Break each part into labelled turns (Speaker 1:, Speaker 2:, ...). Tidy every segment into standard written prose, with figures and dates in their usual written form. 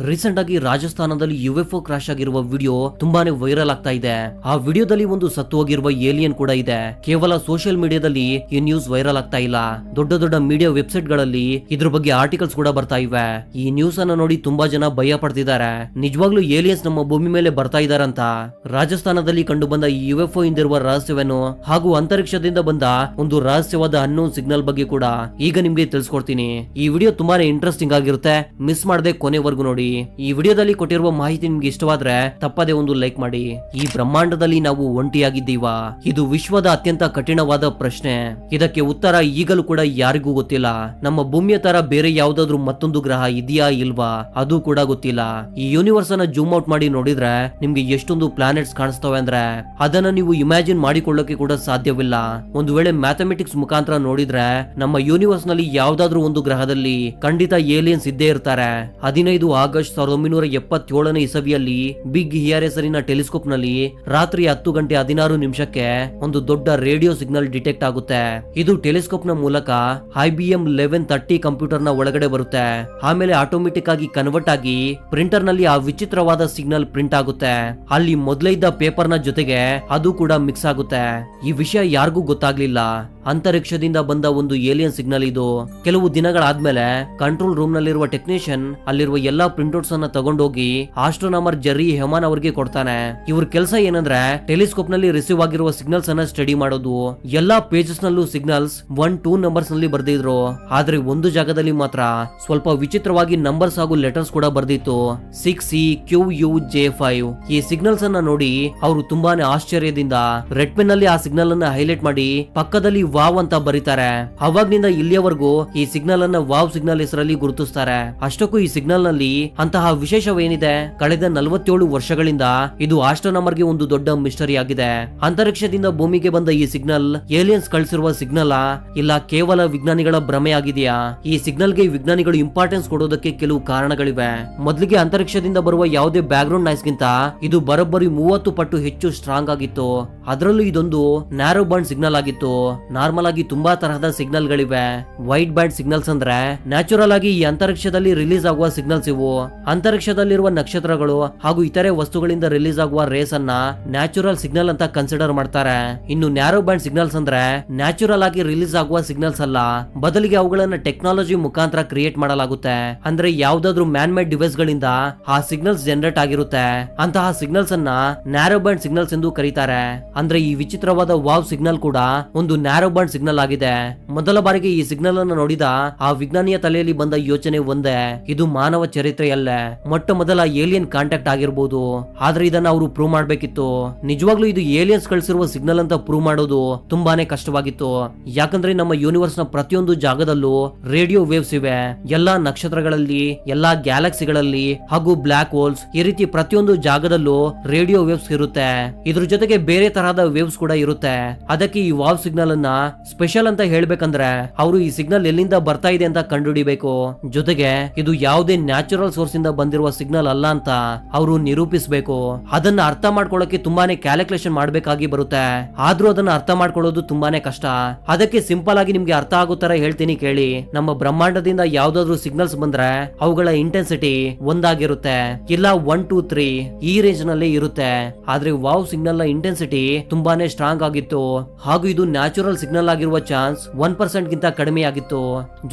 Speaker 1: Recent ಆಗಿ ರಾಜಸ್ಥಾನದಲ್ಲಿ UFO crash ಆಗಿರುವ ವಿಡಿಯೋ ತುಂಬಾನೇ ವೈರಲ್ ಆಗ್ತಾ ಇದೆ. ಆ ವಿಡಿಯೋದಲ್ಲಿ ಒಂದು ಸತ್ತು ಹೋಗಿರುವ ಏಲಿಯನ್ ಕೂಡ ಇದೆ. ಕೇವಲ ಸೋಷಿಯಲ್ ಮೀಡಿಯಾದಲ್ಲಿ ಈ ನ್ಯೂಸ್ ವೈರಲ್ ಆಗ್ತಾ ಇಲ್ಲ, ದೊಡ್ಡ ದೊಡ್ಡ ಮೀಡಿಯಾ ವೆಬ್ಸೈಟ್ ಗಳಲ್ಲಿ ಇದ್ರ ಬಗ್ಗೆ ಆರ್ಟಿಕಲ್ಸ್ ಕೂಡ ಬರ್ತಾ ಇವೆ. ಈ ನ್ಯೂಸ್ ಅನ್ನ ನೋಡಿ ತುಂಬಾ ಜನ ಭಯ ಪಡ್ತಿದ್ದಾರೆ. ನಿಜವಾಗ್ಲೂ ಏಲಿಯನ್ಸ್ ನಮ್ಮ ಭೂಮಿ ಮೇಲೆ ಬರ್ತಾ ಇದಾರಂತ. ರಾಜಸ್ಥಾನದಲ್ಲಿ ಕಂಡು ಬಂದ ಈ ಯುಎಫ್ಒ ಹಿಂದಿರುವ ರಹಸ್ಯವೇನು ಹಾಗೂ ಅಂತರಿಕ್ಷದಿಂದ ಬಂದ ಒಂದು ರಹಸ್ಯವಾದ ಅನ್ನೋನ್ ಸಿಗ್ನಲ್ ಬಗ್ಗೆ ಕೂಡ ಈಗ ನಿಮ್ಗೆ ತಿಳಿಸ್ಕೊಡ್ತೀನಿ. ಈ ವಿಡಿಯೋ ತುಂಬಾನೇ ಇಂಟ್ರೆಸ್ಟಿಂಗ್ ಆಗಿರುತ್ತೆ, ಮಿಸ್ ಮಾಡದೆ ಕೊನೆವರೆಗೂ ನೋಡಿ. ಈ ವಿಡಿಯೋದಲ್ಲಿ ಕೊಟ್ಟಿರುವ ಮಾಹಿತಿ ನಿಮ್ಗೆ ಇಷ್ಟವಾದ್ರೆ ತಪ್ಪದೆ ಒಂದು ಲೈಕ್ ಮಾಡಿ. ಈ ಬ್ರಹ್ಮಾಂಡದಲ್ಲಿ ನಾವು ಒಂಟಿಯಾಗಿದ್ದೀವಾ? ಇದು ವಿಶ್ವದ ಅತ್ಯಂತ ಕಠಿಣವಾದ ಪ್ರಶ್ನೆ. ಇದಕ್ಕೆ ಉತ್ತರ ಈಗಲೂ ಕೂಡ ಯಾರಿಗೂ ಗೊತ್ತಿಲ್ಲ. ನಮ್ಮ ಭೂಮಿಯ ತರ ಬೇರೆ ಯಾವ್ದಾದ್ರು ಮತ್ತೊಂದು ಗ್ರಹ ಇದೆಯಾ ಇಲ್ವಾ ಅದು ಕೂಡ ಗೊತ್ತಿಲ್ಲ. ಈ ಯೂನಿವರ್ಸ್ ಅನ್ನ ಜೂಮ್ ಔಟ್ ಮಾಡಿ ನೋಡಿದ್ರೆ ನಿಮ್ಗೆ ಎಷ್ಟೊಂದು ಪ್ಲಾನೆಟ್ಸ್ ಕಾಣಿಸ್ತವೆ ಅಂದ್ರೆ ಅದನ್ನ ನೀವು ಇಮ್ಯಾಜಿನ್ ಮಾಡಿಕೊಳ್ಳಕ್ಕೆ ಕೂಡ ಸಾಧ್ಯವಿಲ್ಲ. ಒಂದು ವೇಳೆ ಮ್ಯಾಥಮೆಟಿಕ್ಸ್ ಮುಖಾಂತರ ನೋಡಿದ್ರೆ ನಮ್ಮ ಯೂನಿವರ್ಸ್ ನಲ್ಲಿ ಯಾವ್ದಾದ್ರು ಒಂದು ಗ್ರಹದಲ್ಲಿ ಖಂಡಿತ ಏಲಿಯನ್ಸ್ ಇದ್ದೇ ಇರ್ತಾರೆ. 15 ಆಗಸ್ಟ್ 1977ನೇ ಇಸವಿಯಲ್ಲಿ ಬಿಗ್ ಹಿಯರ್ ಹೆಸರಿನ ಟೆಲಿಸ್ಕೋಪ್ ನಲ್ಲಿ ರಾತ್ರಿ 10:16 ಒಂದು ದೊಡ್ಡ ರೇಡಿಯೋ ಸಿಗ್ನಲ್ ಡಿಟೆಕ್ಟ್ ಆಗುತ್ತೆ. ಇದು ಟೆಲಿಸ್ಕೋಪ್ ನ ಮೂಲಕ IBM 1130 ಕಂಪ್ಯೂಟರ್ ನ ಒಳಗಡೆ ಬರುತ್ತೆ. ಆಮೇಲೆ ಆಟೋಮೆಟಿಕ್ ಆಗಿ ಕನ್ವರ್ಟ್ ಆಗಿ ಪ್ರಿಂಟರ್ ನಲ್ಲಿ ಆ ವಿಚಿತ್ರವಾದ ಸಿಗ್ನಲ್ ಪ್ರಿಂಟ್ ಆಗುತ್ತೆ. ಅಲ್ಲಿ ಮೊದಲೇ ಇದ್ದ ಪೇಪರ್ ನ ಜೊತೆಗೆ ಅದು ಕೂಡ ಮಿಕ್ಸ್ ಆಗುತ್ತೆ. ಈ ವಿಷಯ ಯಾರಿಗೂ ಗೊತ್ತಾಗ್ಲಿಲ್ಲ. ಅಂತರಿಕ್ಷದಿಂದ ಬಂದ ಒಂದು ಏಲಿಯನ್ ಸಿಗ್ನಲ್ ಇದು. ಕೆಲವು ದಿನಗಳಾದ್ಮೇಲೆ ಕಂಟ್ರೋಲ್ ರೂಮ್ ನಲ್ಲಿರುವ ಟೆಕ್ನಿಷಿಯನ್ ಅಲ್ಲಿರುವ ಎಲ್ಲಾ ಪ್ರಿಂಟ್ಔಟ್ಸ್ ಅನ್ನ ತಗೊಂಡೋಗಿ ಆಸ್ಟ್ರೋನಾಮರ್ ಜೆರ್ರಿ ಹೆಮಾನ್ ಅವರಿಗೆ ಕೊಡ್ತಾನೆ. ಇವ್ರ ಕೆಲಸ ಏನಂದ್ರೆ ಟೆಲಿಸ್ಕೋಪ್ ನಲ್ಲಿ ರಿಸೀವ್ ಆಗಿರುವ ಸಿಗ್ನಲ್ಸ್ ಅನ್ನ ಸ್ಟಡಿ ಮಾಡೋದು. ಎಲ್ಲಾ ಪೇಜಸ್ ನಲ್ಲೂ ಸಿಗ್ನಲ್ಸ್ 1, 2 ನಂಬರ್ಸ್ ನಲ್ಲಿ ಬರ್ದಿದ್ರು. ಆದ್ರೆ ಒಂದು ಜಾಗದಲ್ಲಿ ಮಾತ್ರ ಸ್ವಲ್ಪ ವಿಚಿತ್ರವಾಗಿ ನಂಬರ್ಸ್ ಹಾಗೂ ಲೆಟರ್ಸ್ ಕೂಡ ಬರ್ದಿತ್ತು, 6EQUJ5. ಈ ಸಿಗ್ನಲ್ಸ್ ಅನ್ನ ನೋಡಿ ಅವರು ತುಂಬಾನೇ ಆಶ್ಚರ್ಯದಿಂದ ರೆಡ್ ಪೆನ್ ನಲ್ಲಿ ಆ ಸಿಗ್ನಲ್ ಅನ್ನ ಹೈಲೈಟ್ ಮಾಡಿ ಪಕ್ಕದಲ್ಲಿ ವಾವ್ ಅಂತ ಬರೀತಾರೆ. ಅವಾಗ್ನಿಂದ ಇಲ್ಲಿಯವರೆಗೂ ಈ ಸಿಗ್ನಲ್ ಅನ್ನ ವಾವ್ ಸಿಗ್ನಲ್ ಹೆಸರಲ್ಲಿ ಗುರುತಿಸ್ತಾರೆ. ಅಷ್ಟಕ್ಕೂ ಈ ಸಿಗ್ನಲ್ ನಲ್ಲಿ ಅಂತಹ ವಿಶೇಷವೇನಿದೆ? ಕಳೆದ 47 ವರ್ಷಗಳಿಂದ ಇದು ಆಸ್ಟ್ರೋನಾಮರ್ ಗೆ ಒಂದು ದೊಡ್ಡ ಮಿಸ್ಟರಿ ಆಗಿದೆ. ಅಂತರಿಕ್ಷದಿಂದ ಭೂಮಿಗೆ ಬಂದ ಈ ಸಿಗ್ನಲ್ ಏಲಿಯನ್ಸ್ ಕಳಿಸಿರುವ ಸಿಗ್ನಲ್ ಇಲ್ಲ ಕೇವಲ ವಿಜ್ಞಾನಿಗಳ ಭ್ರಮೆ ಆಗಿದೆಯಾ? ಈ ಸಿಗ್ನಲ್ ಗೆ ವಿಜ್ಞಾನಿಗಳು ಇಂಪಾರ್ಟೆನ್ಸ್ ಕೊಡೋದಕ್ಕೆ ಕೆಲವು ಕಾರಣಗಳಿವೆ. ಮೊದಲಿಗೆ ಅಂತರಿಕ್ಷದಿಂದ ಬರುವ ಯಾವುದೇ ಬ್ಯಾಕ್ ಗ್ರೌಂಡ್ ನಾಯ್ಸ್ ಗಿಂತ ಇದು ಬರೋಬ್ಬರಿ 30 ಪಟ್ಟು ಹೆಚ್ಚು ಸ್ಟ್ರಾಂಗ್ ಆಗಿತ್ತು. ಅದರಲ್ಲೂ ಇದೊಂದು ನ್ಯಾರೋ ಬ್ಯಾಂಡ್ ಸಿಗ್ನಲ್ ಆಗಿತ್ತು. ನಾರ್ಮಲ್ ಆಗಿ ತುಂಬಾ ತರಹದ ಸಿಗ್ನಲ್ ಗಳಿವೆ. ವೈಡ್ ಬ್ಯಾಂಡ್ ಸಿಗ್ನಲ್ಸ್ ಅಂದ್ರೆ ನ್ಯಾಚುರಲ್ ಆಗಿ ಈ ಅಂತರಿಕ್ಷದಲ್ಲಿ ರಿಲೀಸ್ ಆಗುವ ಸಿಗ್ನಲ್ಸ್ ಇವು. ಅಂತರಿಕ್ಷದಲ್ಲಿರುವ ನಕ್ಷತ್ರಗಳು ಹಾಗೂ ಇತರೆ ವಸ್ತುಗಳಿಂದ ರಿಲೀಸ್ ಆಗುವ ರೇಸ್ ಅನ್ನ ನ್ಯಾಚುರಲ್ ಸಿಗ್ನಲ್ ಅಂತ ಕನ್ಸಿಡರ್ ಮಾಡ್ತಾರೆ. ಇನ್ನು ನ್ಯಾರೋ ಬ್ಯಾಂಡ್ ಸಿಗ್ನಲ್ಸ್ ಅಂದ್ರೆ ನ್ಯಾಚುರಲ್ ಆಗಿ ರಿಲೀಸ್ ಆಗುವ ಸಿಗ್ನಲ್ಸ್ ಅಲ್ಲ, ಬದಲಿಗೆ ಅವುಗಳನ್ನ ಟೆಕ್ನಾಲಜಿ ಮುಖಾಂತರ ಕ್ರಿಯೇಟ್ ಮಾಡಲಾಗುತ್ತೆ. ಅಂದ್ರೆ ಯಾವ್ದಾದ್ರು ಮ್ಯಾನ್ ಮೇಡ್ ಡಿವೈಸ್ ಗಳಿಂದ ಆ ಸಿಗ್ನಲ್ಸ್ ಜನರೇಟ್ ಆಗಿರುತ್ತೆ. ಅಂತಹ ಸಿಗ್ನಲ್ಸ್ ಅನ್ನ ನ್ಯಾರೋ ಬ್ಯಾಂಡ್ ಸಿಗ್ನಲ್ಸ್ ಎಂದು ಕರೀತಾರೆ. ಅಂದ್ರೆ ಈ ವಿಚಿತ್ರವಾದ ವಾವ್ ಸಿಗ್ನಲ್ ಕೂಡ ಒಂದು ನ್ಯಾರೋ ಬ್ಯಾಂಡ್ ಸಿಗ್ನಲ್ ಆಗಿದೆ. ಮೊದಲ ಬಾರಿಗೆ ಈ ಸಿಗ್ನಲ್ ಅನ್ನು ನೋಡಿದ ಆ ವಿಜ್ಞಾನಿಯ ತಲೆಯಲ್ಲಿ ಬಂದ ಯೋಚನೆ ಒಂದೇ, ಇದು ಮಾನವ ಚರಿತ್ರೆಯಲ್ಲೇ ಮೊಟ್ಟ ಮೊದಲ ಏಲಿಯನ್ ಕಾಂಟ್ಯಾಕ್ಟ್ ಆಗಿರಬಹುದು. ಆದ್ರೆ ಇದನ್ನ ಅವರು ಪ್ರೂವ್ ಮಾಡ್ಬೇಕಿತ್ತು. ನಿಜವಾಗ್ಲೂ ಇದು ಏಲಿಯನ್ಸ್ ಕಳಿಸಿರುವ ಸಿಗ್ನಲ್ ಅಂತ ಪ್ರೂವ್ ಮಾಡೋದು ತುಂಬಾನೇ ಕಷ್ಟವಾಗಿತ್ತು. ಯಾಕಂದ್ರೆ ನಮ್ಮ ಯೂನಿವರ್ಸ್ ನ ಪ್ರತಿಯೊಂದು ಜಾಗದಲ್ಲೂ ರೇಡಿಯೋ ವೇವ್ಸ್ ಇವೆ. ಎಲ್ಲಾ ನಕ್ಷತ್ರಗಳಲ್ಲಿ, ಎಲ್ಲಾ ಗ್ಯಾಲಕ್ಸಿಗಳಲ್ಲಿ ಹಾಗೂ ಬ್ಲಾಕ್ ಹೋಲ್ಸ್, ಈ ರೀತಿ ಪ್ರತಿಯೊಂದು ಜಾಗದಲ್ಲೂ ರೇಡಿಯೋ ವೇವ್ಸ್ ಇರುತ್ತೆ. ಇದ್ರ ಜೊತೆಗೆ ಬೇರೆ ತರಹದ ವೇವ್ಸ್ ಕೂಡ ಇರುತ್ತೆ. ಅದಕ್ಕೆ ಈ ವಾವ್ ಸಿಗ್ನಲ್ ಅನ್ನ ಸ್ಪೆಷಲ್ ಅಂತ ಹೇಳ್ಬೇಕಂದ್ರೆ ಅವರು ಈ ಸಿಗ್ನಲ್ ಎಲ್ಲಿಂದ ಬರ್ತಾ ಇದೆ ಅಂತ ಕಂಡುಹಿಡಿಬೇಕು. ಜೊತೆಗೆ ಇದು ಯಾವುದೇ ನ್ಯಾಚುರಲ್ ಸೋರ್ಸ್ ಇಂದ ಬಂದಿರುವ ಸಿಗ್ನಲ್ ಅಲ್ಲ ಅಂತ ಅವರು ನಿರೂಪಿಸಬೇಕು. ಅದನ್ನ ಅರ್ಥ ಮಾಡ್ಕೊಳ್ಳೋಕೆ ತುಂಬಾನೇ ಕ್ಯಾಲ್ಕುಲೇಷನ್ ಮಾಡಬೇಕಾಗಿ ಬರುತ್ತೆ. ಆದ್ರೂ ಅದನ್ನ ಅರ್ಥ ಮಾಡ್ಕೊಳ್ಳೋದು ತುಂಬಾನೇ ಕಷ್ಟ. ಅದಕ್ಕೆ ಸಿಂಪಲ್ ಆಗಿ ನಿಮ್ಗೆ ಅರ್ಥ ಆಗೋ ತರ ಹೇಳ್ತೀನಿ ಕೇಳಿ. ನಮ್ಮ ಬ್ರಹ್ಮಾಂಡದಿಂದ ಯಾವ್ದಾದ್ರು ಸಿಗ್ನಲ್ಸ್ ಬಂದ್ರೆ ಅವುಗಳ ಇಂಟೆನ್ಸಿಟಿ ಒಂದಾಗಿರುತ್ತೆ, ಇಲ್ಲ 1, 2, 3 ಈ ರೇಂಜ್ ನಲ್ಲಿ ಇರುತ್ತೆ. ಆದ್ರೆ ವಾವ್ ಸಿಗ್ನಲ್ ನ ಇಂಟೆನ್ಸಿಟಿ ತುಂಬಾನೇ ಸ್ಟ್ರಾಂಗ್ ಆಗಿತ್ತು ಹಾಗೂ ಇದು ನ್ಯಾಚುರಲ್ ಸಿಗ್ನಲ್ ಆಗಿರುವ ಚಾನ್ಸ್ 1% ಗಿಂತ ಕಡಿಮೆ ಆಗಿತ್ತು.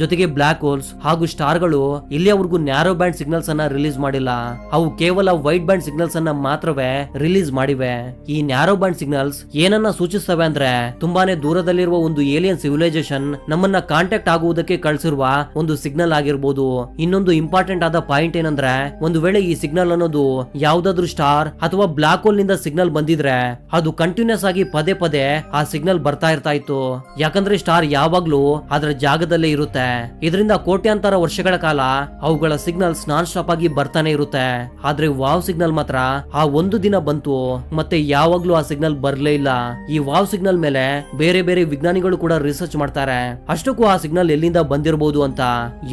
Speaker 1: ಜೊತೆಗೆ ಬ್ಲಾಕ್ ಹೋಲ್ಸ್ ಹಾಗೂ ಸ್ಟಾರ್ ಗಳು ಇಲ್ಲಿಯವರೆಗೂ ನ್ಯಾರೋ ಬ್ಯಾಂಡ್ ಸಿಗ್ನಲ್ಸ್ ಅನ್ನ ರಿಲೀಸ್ ಮಾಡಿಲ್ಲ. ಅವು ಕೇವಲ ವೈಡ್ ಬ್ಯಾಂಡ್ ಸಿಗ್ನಲ್ಸ್ ಅನ್ನ ಮಾತ್ರವೇ ರಿಲೀಸ್ ಮಾಡಿವೆ. ಈ ನ್ಯಾರೋ ಬ್ಯಾಂಡ್ ಸಿಗ್ನಲ್ಸ್ ಏನನ್ನ ಸೂಚಿಸ್ತವೆ ಅಂದ್ರೆ ತುಂಬಾನೇ ದೂರದಲ್ಲಿರುವ ಒಂದು ಏಲಿಯನ್ ಸಿವಿಲೈಸೇಷನ್ ನಮ್ಮನ್ನ ಕಾಂಟ್ಯಾಕ್ಟ್ ಆಗುವುದಕ್ಕೆ ಕಳಿಸಿರುವ ಒಂದು ಸಿಗ್ನಲ್ ಆಗಿರಬಹುದು. ಇನ್ನೊಂದು ಇಂಪಾರ್ಟೆಂಟ್ ಆದ ಪಾಯಿಂಟ್ ಏನಂದ್ರೆ ಒಂದು ವೇಳೆ ಈ ಸಿಗ್ನಲ್ ಅನ್ನೋದು ಯಾವ್ದಾದ್ರು ಸ್ಟಾರ್ ಅಥವಾ ಬ್ಲಾಕ್ ಹೋಲ್ ನಿಂದ ಸಿಗ್ನಲ್ ಬಂದಿದ್ರೆ ಅದು ಕಂಟಿನ್ಯೂಸ್ ಆಗಿ ಪದೇ ಪದೇ ಆ ಸಿಗ್ನಲ್ ಬರ್ತಾ ಇರ್ತಾ ಇತ್ತು. ಯಾಕಂದ್ರೆ ಸ್ಟಾರ್ ಯಾವಾಗ್ಲೂ ಅದರ ಜಾಗದಲ್ಲೇ ಇರುತ್ತೆ. ಇದರಿಂದ ಕೋಟ್ಯಾಂತರ ವರ್ಷಗಳ ಕಾಲ ಅವುಗಳ ಸಿಗ್ನಲ್ಸ್ ನಾನ್ ಸ್ಟಾಪ್ ಆಗಿ ಬರ್ತಾನೆ ಇರುತ್ತೆ. ಆದ್ರೆ ವಾವ್ ಸಿಗ್ನಲ್ ಮಾತ್ರ ಆ ಒಂದು ದಿನ ಬಂತು ಮತ್ತೆ ಯಾವಾಗ್ಲೂ ಆ ಸಿಗ್ನಲ್ ಬರ್ಲೇ ಇಲ್ಲ. ಈ ವಾವ್ ಸಿಗ್ನಲ್ ಮೇಲೆ ಬೇರೆ ಬೇರೆ ವಿಜ್ಞಾನಿಗಳು ಕೂಡ ರಿಸರ್ಚ್ ಮಾಡ್ತಾರೆ. ಅಷ್ಟಕ್ಕೂ ಆ ಸಿಗ್ನಲ್ ಎಲ್ಲಿಂದ ಬಂದಿರಬಹುದು ಅಂತ.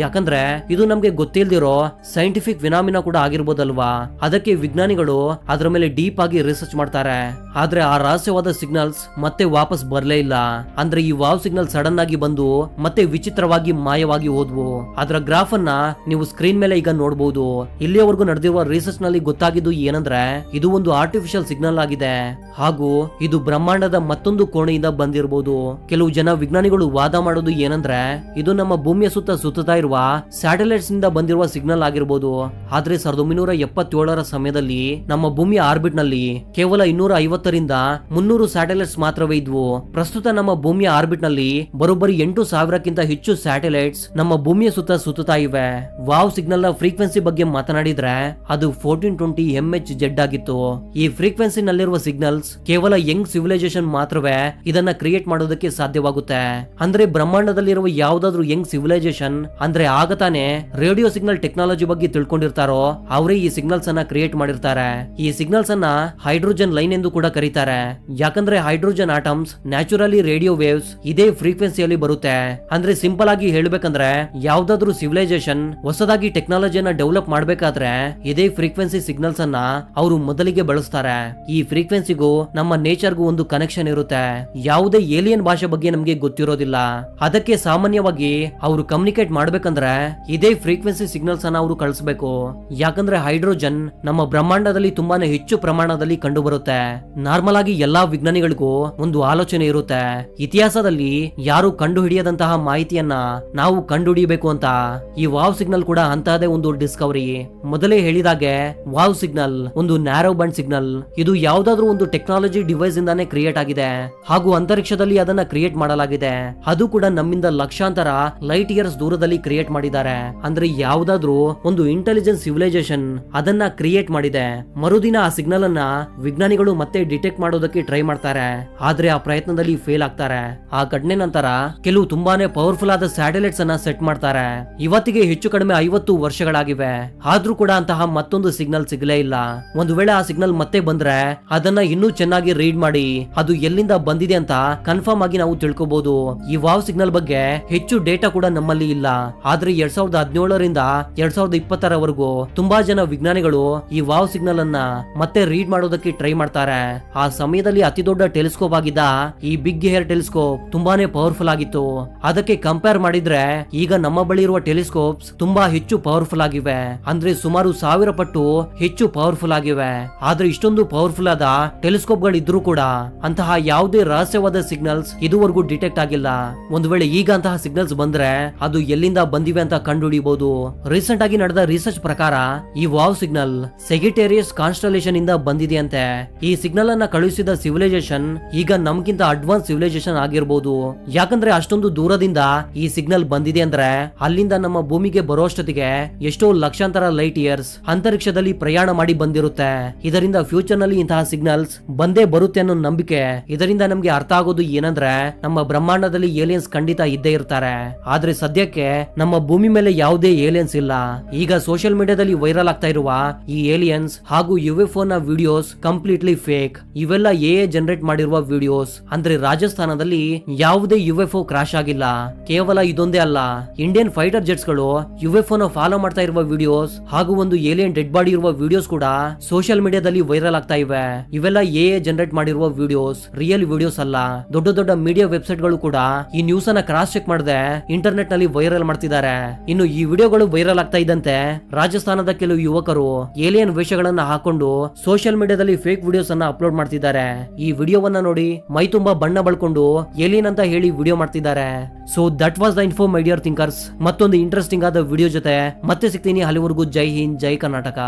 Speaker 1: ಯಾಕಂದ್ರೆ ಇದು ನಮ್ಗೆ ಗೊತ್ತಿಲ್ದಿರೋ ಸೈಂಟಿಫಿಕ್ ವಿನಾಮಿನ ಕೂಡ ಆಗಿರ್ಬೋದಲ್ವಾ. ಅದಕ್ಕೆ ವಿಜ್ಞಾನಿಗಳು ಅದರ ಮೇಲೆ ಡೀಪ್ ಆಗಿ ರಿಸರ್ಚ್ ಮಾಡ್ತಾರೆ. ಆದ್ರೆ ಆ ರಹಸ್ಯವಾದ ಸಿಗ್ನಲ್ಸ್ ಮತ್ತೆ ವಾಪಸ್ ಬರ್ಲೇ ಇಲ್ಲ. ಅಂದ್ರೆ ಈ ವಾವ್ ಸಿಗ್ನಲ್ ಸಡನ್ ಆಗಿ ಬಂದು ಮತ್ತೆ ವಿಚಿತ್ರವಾಗಿ ಮಾಯವಾಗಿ ಹೋದ್ವು. ಅದರ ಗ್ರಾಫ್ ಅನ್ನ ನೀವು ಸ್ಕ್ರೀನ್ ಮೇಲೆ ಈಗ ನೋಡಬಹುದು. ನೋಡ್ಬೋದು. ಇಲ್ಲಿಯವರೆಗೂ ನಡೆದಿರುವ ರಿಸರ್ಚ್ ನಲ್ಲಿ ಗೊತ್ತಾಗಿದ್ದು ಏನಂದ್ರೆ ಇದು ಒಂದು ಆರ್ಟಿಫಿಷಿಯಲ್ ಸಿಗ್ನಲ್ ಆಗಿದೆ ಹಾಗೂ ಇದು ಬ್ರಹ್ಮಾಂಡದ ಮತ್ತೊಂದು ಕೋಣೆಯಿಂದ ಬಂದಿರಬಹುದು. ಕೆಲವು ಜನ ವಿಜ್ಞಾನಿಗಳು ವಾದ ಮಾಡೋದು ಏನಂದ್ರೆ ಇದು ನಮ್ಮ ಭೂಮಿಯ ಸುತ್ತ ಸುತ್ತಾ ಇರುವ ಸ್ಯಾಟಲೈಟ್ಸ್ ನಿಂದ ಬಂದಿರುವ ಸಿಗ್ನಲ್ ಆಗಿರಬಹುದು. ಆದ್ರೆ 1977ರ ಸಮಯದಲ್ಲಿ ನಮ್ಮ ಭೂಮಿಯ ಆರ್ಬಿಟ್ ನಲ್ಲಿ ಕೇವಲ 250ರಿಂದ 300 ಸ್ಯಾಟಲೈಟ್ಸ್ ಮಾತ್ರವೇ ಇದ್ವು. ಪ್ರಸ್ತುತ ನಮ್ಮ ಭೂಮಿಯ ಆರ್ಬಿಟ್ ನಲ್ಲಿ ಬರೋಬ್ಬರಿ 8,000ಕ್ಕಿಂತ ಹೆಚ್ಚು ಸ್ಯಾಟಲೈಟ್ಸ್ ನಮ್ಮ ಭೂಮಿಯ ಸುತ್ತ ಸುತ್ತಾ ಇವೆ. ವಾವ್ ಸಿಗ್ನಲ್ ನ ಫ್ರೀಕ್ವೆನ್ಸಿ ಬಗ್ಗೆ ಮಾತನಾಡಿದ್ರೆ ಅದು 1420 MHz ಆಗಿತ್ತು. ಈ ಫ್ರೀಕ್ವೆನ್ಸಿ ನಲ್ಲಿರುವ ಸಿಗ್ನಲ್ಸ್ ಕೇವಲ ಯಂಗ್ ಸಿವಿಲೈಸೇಷನ್ ಮಾತ್ರವೇ ಇದನ್ನ ಕ್ರಿಯೇಟ್ ಮಾಡೋದಕ್ಕೆ ಸಾಧ್ಯವಾಗುತ್ತೆ. ಅಂದ್ರೆ ಬ್ರಹ್ಮಾಂಡದಲ್ಲಿರುವ ಯಾವ್ದಾದ್ರು ಯಂಗ್ ಸಿವಿಲೈಸೇಷನ್ ಅಂದ್ರೆ ಆಗ ತಾನೇ ರೇಡಿಯೋ ಸಿಗ್ನಲ್ ಟೆಕ್ನಾಲಜಿ ಬಗ್ಗೆ ತಿಳ್ಕೊಂಡಿರ್ತಾರೋ ಅವರೇ ಈ ಸಿಗ್ನಲ್ಸ್ ಅನ್ನ ಕ್ರಿಯೇಟ್ ಮಾಡಿರ್ತಾರೆ. ಈ ಸಿಗ್ನಲ್ಸ್ ಅನ್ನ ಹೈಡ್ರೋಜನ್ ಲೈನ್ ಎಂದು ಕೂಡ ಕರೀತಾರೆ. ಯಾಕಂದ್ರೆ hydrogen atoms naturally radio waves ಇದೇ ಫ್ರೀಕ್ವೆನ್ಸಿಯಲ್ಲಿ ಬರುತ್ತೆ. ಅಂದ್ರೆ ಸಿಂಪಲ್ ಆಗಿ ಹೇಳ್ಬೇಕಂದ್ರೆ ಯಾವ್ದಾದ್ರು ಸಿವಿಲೈಸೇಷನ್ ಹೊಸದಾಗಿ ಟೆಕ್ನಾಲಜಿಯನ್ನ ಡೆವಲಪ್ ಮಾಡ್ಬೇಕಾದ್ರೆ ಇದೇ ಫ್ರೀಕ್ವೆನ್ಸಿ ಸಿಗ್ನಲ್ಸ್ ಅನ್ನ ಅವರು ಮೊದಲಿಗೆ ಬಳಸ್ತಾರೆ. ಈ ಫ್ರೀಕ್ವೆನ್ಸಿಗೂ ನಮ್ಮ ನೇಚರ್ಗೂ ಒಂದು ಕನೆಕ್ಷನ್ ಇರುತ್ತೆ. ಯಾವುದೇ ಏಲಿಯನ್ ಭಾಷೆ ಬಗ್ಗೆ ನಮ್ಗೆ ಗೊತ್ತಿರೋದಿಲ್ಲ. ಅದಕ್ಕೆ ಸಾಮಾನ್ಯವಾಗಿ ಅವರು ಕಮ್ಯುನಿಕೇಟ್ ಮಾಡ್ಬೇಕಂದ್ರೆ ಇದೇ ಫ್ರೀಕ್ವೆನ್ಸಿ ಸಿಗ್ನಲ್ಸ್ ಅನ್ನ ಅವರು ಕಳಿಸಬೇಕು. ಯಾಕಂದ್ರೆ ಹೈಡ್ರೋಜನ್ ನಮ್ಮ ಬ್ರಹ್ಮಾಂಡದಲ್ಲಿ ತುಂಬಾನೇ ಹೆಚ್ಚು ಪ್ರಮಾಣದಲ್ಲಿ ಕಂಡು ಬರುತ್ತೆ. ನಾರ್ಮಲ್ ಆಗಿ ಎಲ್ಲಾ ವಿಜ್ಞಾನಿಗಳಿಗೂ ಒಂದು ಆಲೋಚನೆ ಇರುತ್ತೆ, ಇತಿಹಾಸದಲ್ಲಿ ಯಾರು ಕಂಡು ಹಿಡಿಯದಂತಹ ಮಾಹಿತಿಯನ್ನ ನಾವು ಕಂಡು ಹಿಡಿಯಬೇಕು ಅಂತ. ಈ ವಾವ್ ಸಿಗ್ನಲ್ ಕೂಡ ಅಂತಹದೇ ಒಂದು ಡಿಸ್ಕವರಿ. ಮೊದಲೇ ಹೇಳಿದಾಗೆ ವಾವ್ ಸಿಗ್ನಲ್ ಒಂದು ನ್ಯಾರೋ ಬ್ಯಾಂಡ್ ಸಿಗ್ನಲ್. ಇದು ಯಾವ್ದಾದ್ರು ಒಂದು ಟೆಕ್ನಾಲಜಿ ಡಿವೈಸ್ ಇಂದಾನೆ ಕ್ರಿಯೇಟ್ ಆಗಿದೆ ಹಾಗೂ ಅಂತರಿಕ್ಷದಲ್ಲಿ ಅದನ್ನ ಕ್ರಿಯೇಟ್ ಮಾಡಲಾಗಿದೆ. ಅದು ಕೂಡ ನಮ್ಮಿಂದ ಲಕ್ಷಾಂತರ ಲೈಟ್ ಇಯರ್ಸ್ ದೂರದಲ್ಲಿ ಕ್ರಿಯೇಟ್ ಮಾಡಿದ್ದಾರೆ. ಅಂದ್ರೆ ಯಾವ್ದಾದ್ರು ಒಂದು ಇಂಟೆಲಿಜೆನ್ಸ್ ಸಿವಿಲೈಸೇಷನ್ ಅದನ್ನ ಕ್ರಿಯೇಟ್ ಮಾಡಿದೆ. ಮರುದಿನ ಆ ಸಿಗ್ನಲ್ ಅನ್ನ ವಿಜ್ಞಾನಿಗಳು ಮತ್ತೆ ಡಿಟೆಕ್ಟ್ ಮಾಡೋದಕ್ಕೆ ಟ್ರೈ ಮಾಡ್ತಾರೆ. ಆದ್ರೆ ಆ ಪ್ರಯತ್ನದಲ್ಲಿ ಫೇಲ್ ಆಗ್ತಾರೆ. ಆ ಘಟನೆ ನಂತರ ಕೆಲವು ತುಂಬಾನೇ ಪವರ್ಫುಲ್ ಆದ ಸ್ಯಾಟಲೈಟ್ಸ್ ಅನ್ನ ಸೆಟ್ ಮಾಡ್ತಾರೆ. ಇವತ್ತಿಗೆ ಹೆಚ್ಚು ಕಡಿಮೆ 50 ವರ್ಷಗಳಾಗಿವೆ. ಆದ್ರೂ ಕೂಡ ಅಂತಹ ಮತ್ತೊಂದು ಸಿಗ್ನಲ್ ಸಿಗಲೇ ಇಲ್ಲ. ಒಂದು ವೇಳೆ ಆ ಸಿಗ್ನಲ್ ಮತ್ತೆ ಬಂದ್ರೆ ಅದನ್ನ ಇನ್ನೂ ಚೆನ್ನಾಗಿ ರೀಡ್ ಮಾಡಿ ಅದು ಎಲ್ಲಿಂದ ಬಂದಿದೆ ಅಂತ ಕನ್ಫರ್ಮ್ ಆಗಿ ನಾವು ತಿಳ್ಕೋಬಹುದು. ಈ ವಾವ್ ಸಿಗ್ನಲ್ ಬಗ್ಗೆ ಹೆಚ್ಚು ಡೇಟಾ ಕೂಡ ನಮ್ಮಲ್ಲಿ ಇಲ್ಲ. ಆದ್ರೆ 2017ರಿಂದ 2020ರವರೆಗೂ ತುಂಬಾ ಜನ ವಿಜ್ಞಾನಿಗಳು ಈ ವಾವ್ ಸಿಗ್ನಲ್ ಅನ್ನ ಮತ್ತೆ ರೀಡ್ ಮಾಡೋದಕ್ಕೆ ಟ್ರೈ ಮಾಡ್ತಾರೆ. ಆ ಸಮಯದಲ್ಲಿ ಅತಿ ದೊಡ್ಡ ಟೆಲಿಸ್ಕೋಪ್ ಆಗಿದ್ದ ಈ ಬಿಗ್ ಏರ್ ಟೆಲಿಸ್ಕೋಪ್ ತುಂಬಾನೇ ಪವರ್ಫುಲ್ ಆಗಿತ್ತು. ಅದಕ್ಕೆ ಕಂಪೇರ್ ಮಾಡಿದ್ರೆ ಈಗ ನಮ್ಮ ಬಳಿ ಇರುವ ಟೆಲಿಸ್ಕೋಪ್ಸ್ ತುಂಬಾ ಹೆಚ್ಚು ಪವರ್ಫುಲ್ ಆಗಿವೆ. ಅಂದ್ರೆ ಸುಮಾರು 1000 ಪಟ್ಟು ಹೆಚ್ಚು ಪವರ್ಫುಲ್ ಆಗಿವೆ. ಆದ್ರೆ ಇಷ್ಟೊಂದು ಪವರ್ಫುಲ್ ಆದ ಟೆಲಿಸ್ಕೋಪ್ ಗಳಿದ್ರೂ ಕೂಡ ಅಂತಹ ಯಾವುದೇ ರಹಸ್ಯವಾದ ಸಿಗ್ನಲ್ಸ್ ಇದುವರೆಗೂ ಡಿಟೆಕ್ಟ್ ಆಗಿಲ್ಲ. ಒಂದು ವೇಳೆ ಈಗ ಅಂತಹ ಸಿಗ್ನಲ್ಸ್ ಬಂದ್ರೆ ಅದು ಎಲ್ಲಿಂದ ಬಂದಿವೆ ಅಂತ ಕಂಡುಹಿಡಿಯಬಹುದು. ರೀಸೆಂಟ್ ಆಗಿ ನಡೆದ ರಿಸರ್ಚ್ ಪ್ರಕಾರ ಈ ವಾವ್ ಸಿಗ್ನಲ್ ಸೆಗಿಟೇರಿಯಸ್ ಕಾನ್ಸ್ಟಲೇಷನ್ ಇಂದ ಬಂದಿದೆಯಂತೆ. ಈ ಸಿಗ್ನಲ್ ಅನ್ನ ಕಳುಹಿಸಿದ ಸಿವಿಲೈಸೇಷನ್ ಈಗ ನಮ್ಗಿಂತ ಅಡ್ವಾನ್ಸ್ ಸಿವಿಲೈಸೇಷನ್ ಆಗಿರಬಹುದು. ಯಾಕಂದ್ರೆ ಅಷ್ಟೊಂದು ದೂರದಿಂದ ಈ ಸಿಗ್ನಲ್ ಬಂದಿದೆ ಅಂದ್ರೆ ಅಲ್ಲಿಂದ ನಮ್ಮ ಭೂಮಿಗೆ ಬರೋಷ್ಟೊತ್ತಿಗೆ ಎಷ್ಟೋ ಲಕ್ಷಾಂತರ ಲೈಟ್ ಇಯರ್ಸ್ ಅಂತರಿಕ್ಷದಲ್ಲಿ ಪ್ರಯಾಣ ಮಾಡಿ ಬಂದಿರುತ್ತೆ. ಇದರಿಂದ ಫ್ಯೂಚರ್ ನಲ್ಲಿ ಇಂತಹ ಸಿಗ್ನಲ್ಸ್ ಬಂದೇ ಬರುತ್ತೆ ಅನ್ನೋ ನಂಬಿಕೆ. ಇದರಿಂದ ನಮ್ಗೆ ಅರ್ಥ ಆಗೋದು ಏನಂದ್ರೆ ನಮ್ಮ ಬ್ರಹ್ಮಾಂಡದಲ್ಲಿ ಏಲಿಯನ್ಸ್ ಖಂಡಿತ ಇದ್ದೇ ಇರ್ತಾರೆ. ಆದ್ರೆ ಸದ್ಯಕ್ಕೆ ನಮ್ಮ ಭೂಮಿ ಮೇಲೆ ಯಾವುದೇ ಏಲಿಯನ್ಸ್ ಇಲ್ಲ. ಈಗ ಸೋಷಿಯಲ್ ಮೀಡಿಯಾದಲ್ಲಿ ವೈರಲ್ ಆಗ್ತಾ ಇರುವ ಈ ಏಲಿಯನ್ಸ್ ಹಾಗೂ UFO ನ ವಿಡಿಯೋಸ್ ಕಂಪ್ಲೀಟ್ಲಿ ಫೇಕ್. ಇವೆಲ್ಲ AI ಜನರೇಟ್ ಮಾಡಿರುವ ವಿಡಿಯೋಸ್. ಅಂದ್ರೆ ರಾಜಸ್ಥಾನದಲ್ಲಿ ಯಾವುದೇ UFO ಕ್ರಾಶ್ ಆಗಿಲ್ಲ. ಕೇವಲ ಇದೊಂದೇ ಅಲ್ಲ, ಇಂಡಿಯನ್ ಫೈಟರ್ ಜೆಟ್ಸ್ ಗಳು UFO ನ ಫಾಲೋ ಮಾಡ್ತಾ ಇರುವ ವಿಡಿಯೋಸ್ ಹಾಗೂ ಒಂದು ಏಲಿಯನ್ ಡೆಡ್ ಬಾಡಿ ಇರುವ ವಿಡಿಯೋಸ್ ಕೂಡ ಸೋಷಿಯಲ್ ಮೀಡಿಯಾದಲ್ಲಿ ವೈರಲ್ ಆಗ್ತಾ ಇವೆ. ಇವೆಲ್ಲ AI ಜನರೇಟ್ ಮಾಡಿರುವ ವಿಡಿಯೋಸ್, ರಿಯಲ್ ವಿಡಿಯೋಸ್ ಅಲ್ಲ. ದೊಡ್ಡ ದೊಡ್ಡ ಮೀಡಿಯಾ ವೆಬ್ಸೈಟ್ ಗಳು ಕೂಡ ಈ ನ್ಯೂಸ್ ಅನ್ನ ಕ್ರಾಸ್ ಚೆಕ್ ಮಾಡದೆ ಇಂಟರ್ನೆಟ್ ನಲ್ಲಿ ವೈರಲ್ ಮಾಡ್ತಿದ್ದಾರೆ. ಇನ್ನು ಈ ವಿಡಿಯೋಗಳು ವೈರಲ್ ಆಗ್ತಾ ಇದ್ದಂತೆ ರಾಜಸ್ಥಾನದ ಕೆಲವು ಯುವಕರು ಏಲಿಯನ್ ವೇಷಗಳನ್ನ ಹಾಕೊಂಡು ಸೋಷಿಯಲ್ ಮೀಡಿಯಾದಲ್ಲಿ ಫೇಕ್ ವಿಡಿಯೋಸ್ ಅನ್ನ ಅಪ್ಲೋಡ್ ಮಾಡ್ತಿದ್ದಾರೆ. ಈ ವಿಡಿಯೋವನ್ನ ನೋಡಿ ಮೈ ತುಂಬಾ ಬಣ್ಣ ಬಳ್ಕೊಂಡು ಏಲಿಯನ್ ಅಂತ ಹೇಳಿ ವಿಡಿಯೋ ಮಾಡ್ತಿದ್ದಾರೆ. So that was the info my dear thinkers. ಮತ್ತೊಂದು ಇಂಟ್ರೆಸ್ಟಿಂಗ್ ಆದ ವಿಡಿಯೋ ಜೊತೆ ಮತ್ತೆ ಸಿಗ್ತೀನಿ. ಅಲ್ಲಿವರೆಗೂ ಜೈ ಹಿಂದ್, ಜೈ ಕರ್ನಾಟಕ.